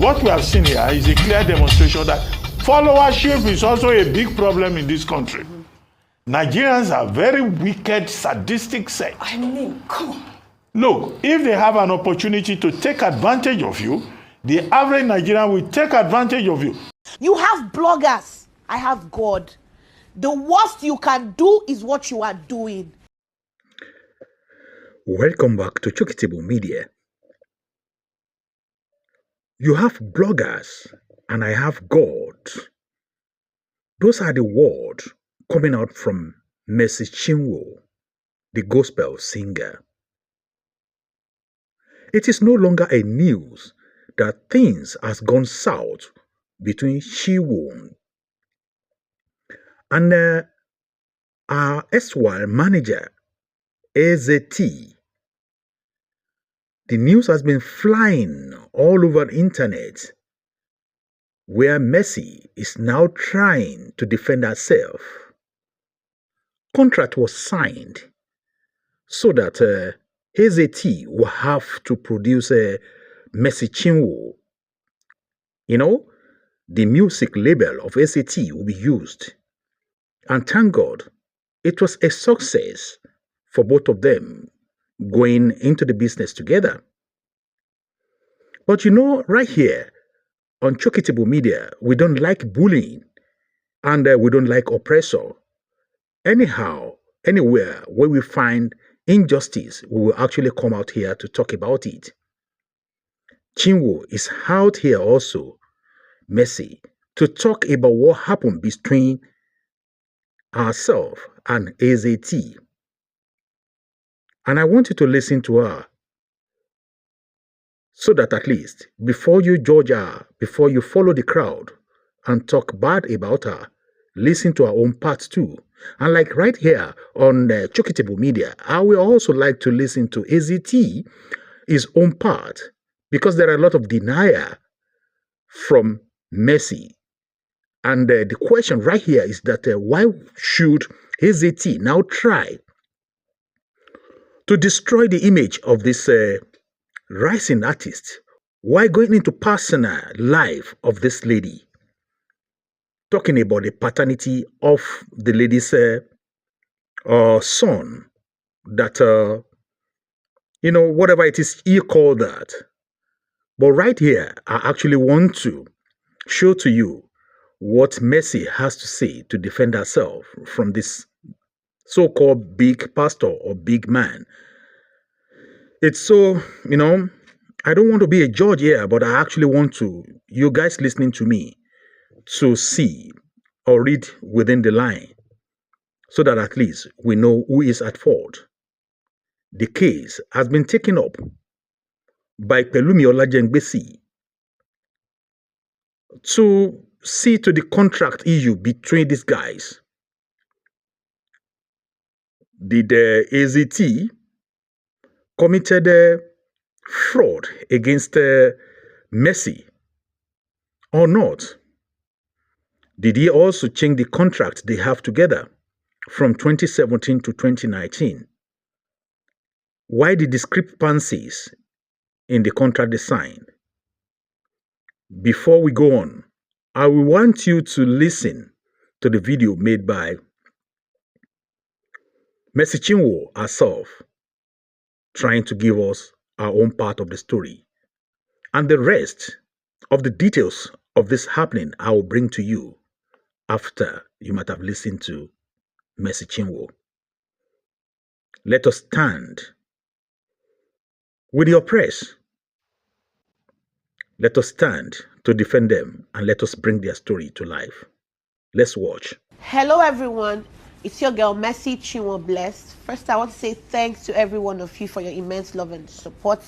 what we have seen here is a clear demonstration that followership is also a big problem in this country. Nigerians are very wicked, sadistic set. I mean, come on. Look, if they have an opportunity to take advantage of you, the average Nigerian will take advantage of you. You have bloggers. I have God. The worst you can do is what you are doing. Welcome back to Eezeetee Media. You have bloggers and I have God. Those are the words coming out from Mercy Chinwo, the gospel singer. It is no longer a news that things has gone south between Chinwo and our erstwhile manager, Eezeetee. The news has been flying all over the internet, where Mercy is now trying to defend herself. Contract was signed so that Eezeetee will have to produce Mercy Chinwo. You know, the music label of Eezeetee will be used. And thank God, it was a success for both of them going into the business together. But you know, right here on Eezeetee Media, we don't like bullying and we don't like oppressor. Anyhow, anywhere where we find injustice, we will actually come out here to talk about it. Chinwo is out here also, Mercy, to talk about what happened between herself and Eezeetee. And I want you to listen to her so that at least before you judge her, before you follow the crowd and talk bad about her, listen to her own part too. And like right here on Eezeetee Media, I will also like to listen to Eezeetee, his own part, because there are a lot of denial from Mercy. And the question right here is that why should Eezeetee now try to destroy the image of this rising artist? Why going into personal life of this lady? Talking about the paternity of the lady's son, that, you know, whatever it is you call that. But right here, I actually want to show to you what Mercy has to say to defend herself from this so-called big pastor or big man. It's so, you know, I don't want to be a judge here, but I actually want to, you guys listening to me, to see or read within the line so that at least we know who is at fault. The case has been taken up by Pelumi Olajengbesi to see to the contract issue between these guys. Did Eezeetee committed fraud against Mercy or not? Did he also change the contract they have together from 2017 to 2019? Why the discrepancies in the contract they signed? Before we go on, I will want you to listen to the video made by Mercy Chinwo herself, trying to give us our own part of the story. And the rest of the details of this happening I will bring to you after you might have listened to Mercy Chinwo. Let us stand with the oppressed. Let us stand to defend them and let us bring their story to life. Let's watch. Hello, everyone. It's your girl, Mercy Chinwo Blessed. First, I want to say thanks to every one of you for your immense love and support.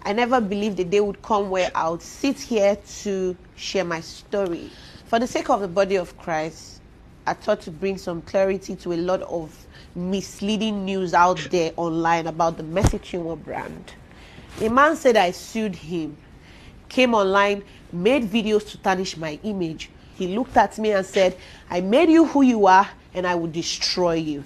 I never believed the day would come where I would sit here to share my story. For the sake of the body of Christ, I thought to bring some clarity to a lot of misleading news out there online about the Mercy Chinwo brand. A man said I sued him, came online, made videos to tarnish my image. He looked at me and said, I made you who you are and I will destroy you.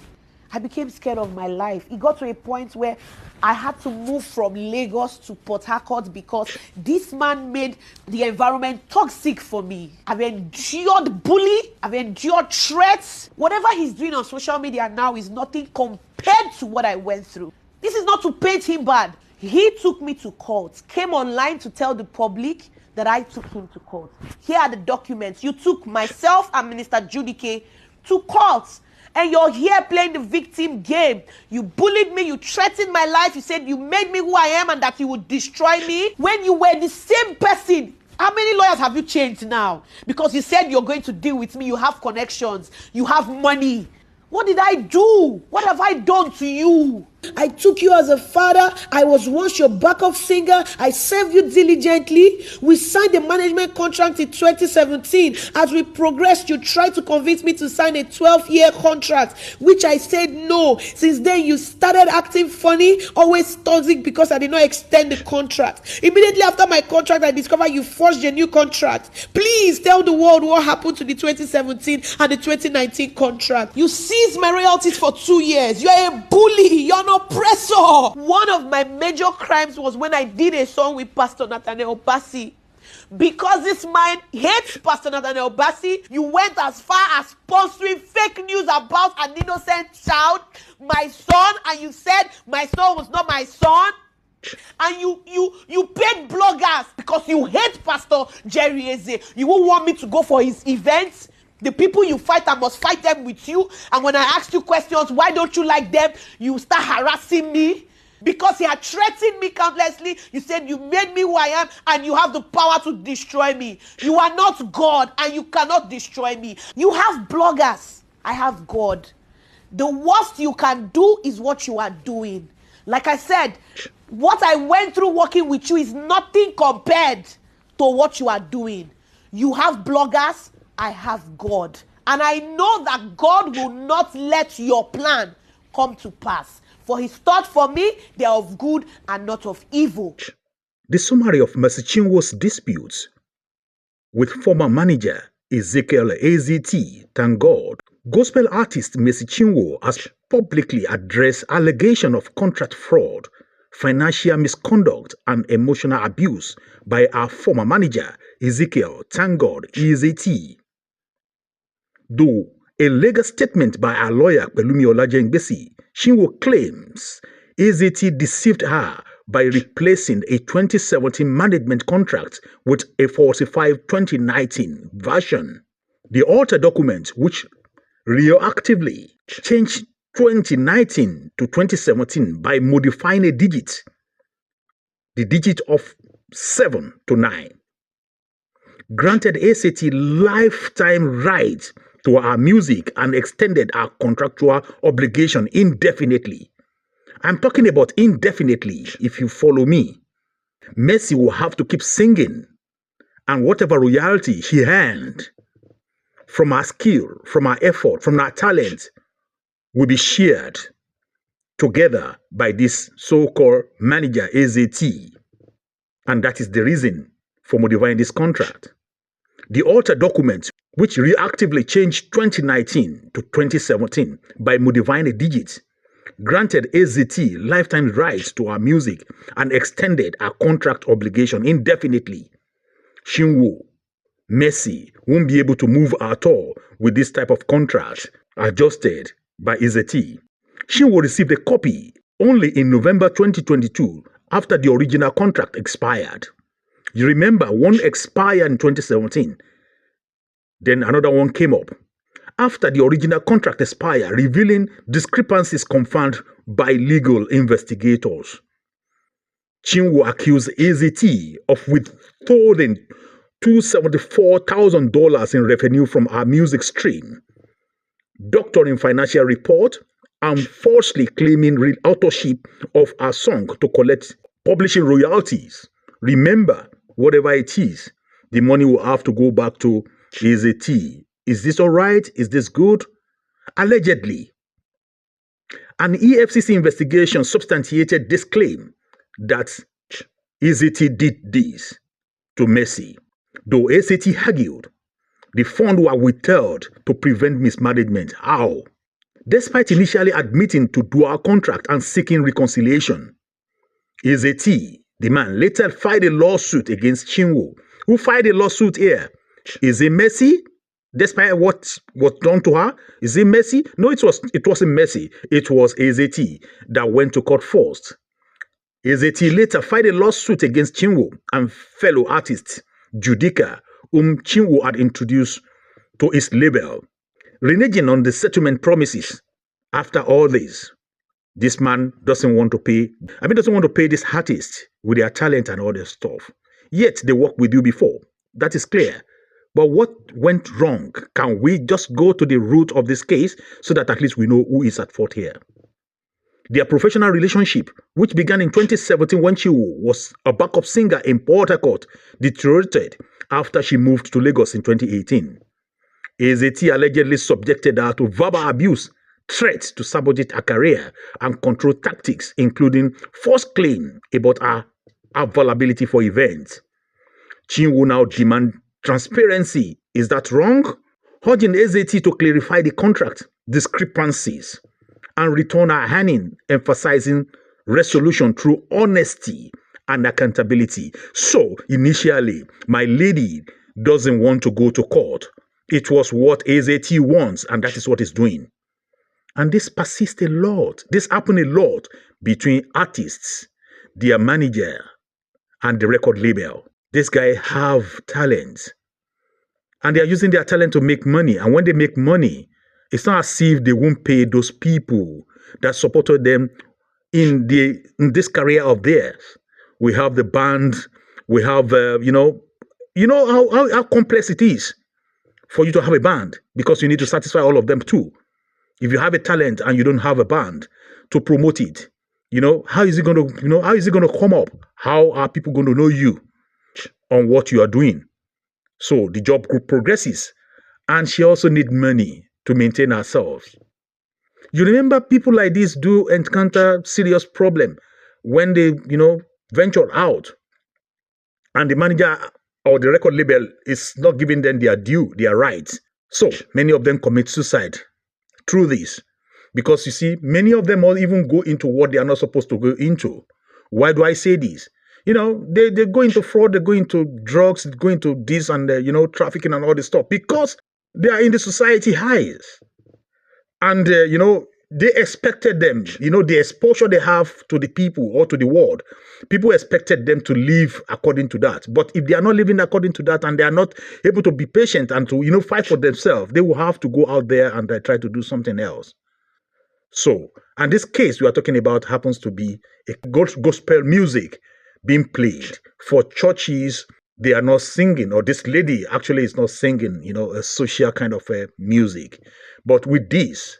I became scared of my life. It got to a point where I had to move from Lagos to Port Harcourt because this man made the environment toxic for me. I've endured bully, I've endured threats. Whatever he's doing on social media now is nothing compared to what I went through. This is not to paint him bad. He took me to court, came online to tell the public that I took him to court. Here are the documents. You took myself and Minister Judike to court. And you're here playing the victim game. You bullied me, you threatened my life, you said you made me who I am and that you would destroy me. When you were the same person, how many lawyers have you changed now? Because you said you're going to deal with me, you have connections, you have money. What did I do? What have I done to you? I took you as a father. I was once your backup singer. I served you diligently. We signed a management contract in 2017. As we progressed, you tried to convince me to sign a 12-year contract, which I said no. Since then, you started acting funny, always toxic because I did not extend the contract. Immediately after my contract, I discovered you forged a new contract. Please tell the world what happened to the 2017 and the 2019 contract. You seized my royalties for 2 years. You're a bully. You're an oppressor. One of my major crimes was when I did a song with Pastor Nathaniel Bassi. Because this man hates Pastor Nathaniel Bassi, you went as far as sponsoring fake news about an innocent child, my son, and you said my son was not my son. And you paid bloggers because you hate Pastor Jerry Eezeetee. You won't want me to go for his events. The people you fight, I must fight them with you. And when I ask you questions, why don't you like them? You start harassing me. Because he had threatened me countlessly. You said you made me who I am and you have the power to destroy me. You are not God and you cannot destroy me. You have bloggers. I have God. The worst you can do is what you are doing. Like I said, what I went through working with you is nothing compared to what you are doing. You have bloggers. I have God. And I know that God will not let your plan come to pass. For his thoughts for me, they are of good and not of evil. The summary of Mercy Chinwo's disputes with former manager Eezeetee, thank God. Gospel artist Mercy Chinwo has publicly addressed allegations of contract fraud, financial misconduct, and emotional abuse by our former manager thank God, Eezeetee. Though a legal statement by our lawyer Pelumi Olajengbesi, Chinwo claims Eezeetee deceived her by replacing a 2017 management contract with a 2019 version. The altered document, which retroactively changed 2019 to 2017 by modifying a digit, the digit of 7 to 9, granted Eezeetee lifetime rights to our music and extended our contractual obligation indefinitely. I'm talking about indefinitely. If you follow me, Mercy will have to keep singing, and whatever royalty she earned from her skill, from her effort, from her talent will be shared together by this so-called manager Eezeetee. And that is the reason for modifying this contract. The altered document, which reactively changed 2019 to 2017 by modifying a digit, granted Eezeetee lifetime rights to our music and extended our contract obligation indefinitely. Chinwo, Mercy won't be able to move at all with this type of contract adjusted by Eezeetee. Chinwo received a copy only in November 2022 after the original contract expired. You remember, one expired in 2017. Then another one came up after the original contract expired, revealing discrepancies confirmed by legal investigators. Chinwo accused Eezeetee of withholding $274,000 in revenue from our music stream, doctoring financial report, and falsely claiming real authorship of our song to collect publishing royalties. Remember, whatever it is, the money will have to go back to Eezeetee. Is this all right? Is this good? Allegedly, an EFCC investigation substantiated this claim that Eezeetee did this to Mercy. Though Eezeetee argued the funds were withheld to prevent mismanagement. How? Despite initially admitting to dual contract and seeking reconciliation, Eezeetee, the man, later filed a lawsuit against Chinwo. Who filed a lawsuit here? Is it Mercy? Despite what was done to her? Is it Mercy? No, it wasn't Mercy. It was Eezeetee that went to court first. Eezeetee later filed a lawsuit against Chinwo and fellow artist Judika, whom Chinwo had introduced to his label, reneging on the settlement promises. After all this man doesn't want to pay this artist with their talent and all their stuff. Yet they worked with you before. That is clear. But what went wrong? Can we just go to the root of this case so that at least we know who is at fault here? Their professional relationship, which began in 2017 when Chinwo was a backup singer in Port Harcourt, deteriorated after she moved to Lagos in 2018. Eezeetee allegedly subjected her to verbal abuse, threats to sabotage her career, and control tactics, including false claim about her availability for events. Chinwo now demand transparency. Is that wrong? Urging Eezeetee to clarify the contract discrepancies and return her earning, emphasizing resolution through honesty and accountability. So, initially, my lady doesn't want to go to court. It was what Eezeetee wants, and that is what he's doing. And this persists a lot. This happened a lot between artists, their manager, and the record label. This guy have talent. And they are using their talent to make money. And when they make money, it's not as if they won't pay those people that supported them in this career of theirs. We have the band. We have, you know how complex it is for you to have a band, because you need to satisfy all of them too. If you have a talent and you don't have a band to promote it, how is it going to come up? How are people going to know you on what you are doing? So the job group progresses, and she also needs money to maintain herself. You remember people like this do encounter serious problem when they, venture out, and the manager or the record label is not giving them their due, their rights. So many of them commit suicide through this, because you see, many of them all even go into what they are not supposed to go into. Why do I say this? They go into fraud, they go into drugs, they go into this and trafficking and all this stuff, because they are in the society highs. And they expected them, the exposure they have to the people or to the world, people expected them to live according to that. But if they are not living according to that, and they are not able to be patient and to fight for themselves, they will have to go out there and try to do something else. So, and this case we are talking about happens to be a gospel music being played for churches. They are not singing, or this lady actually is not singing, a social kind of music. But with this,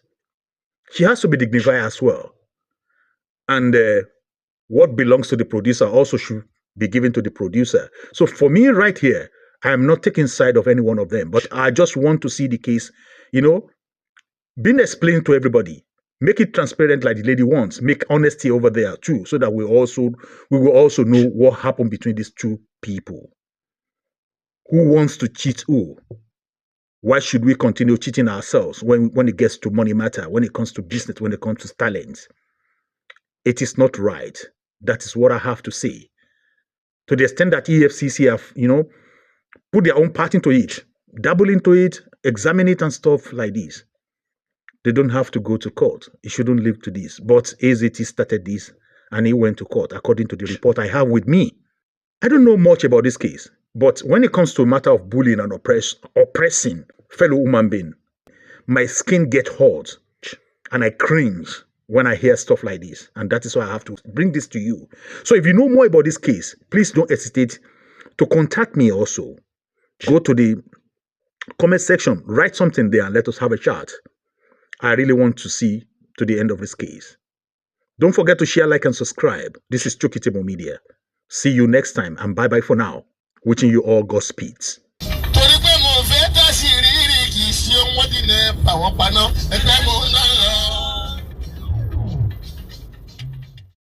she has to be dignified as well. And what belongs to the producer also should be given to the producer. So for me right here, I am not taking side of any one of them, but I just want to see the case, being explained to everybody. Make it transparent like the lady wants. Make honesty over there too, so that we will also know what happened between these two people. Who wants to cheat who? Why should we continue cheating ourselves when it gets to money matter, when it comes to business, when it comes to talent? It is not right. That is what I have to say. To the extent that EFCC have, put their own part into it, dabble into it, examine it and stuff like this, they don't have to go to court. It shouldn't lead to this. But Eezeetee started this and he went to court, according to the report I have with me. I don't know much about this case, but when it comes to a matter of bullying and oppressing fellow human being, my skin gets hot and I cringe when I hear stuff like this. And that is why I have to bring this to you. So if you know more about this case, please don't hesitate to contact me also. Go to the comment section, write something there and let us have a chat. I really want to see to the end of this case. Don't forget to share, like, and subscribe. This is Chokitimo Media. See you next time, and bye-bye for now. Wishing you all Godspeeds.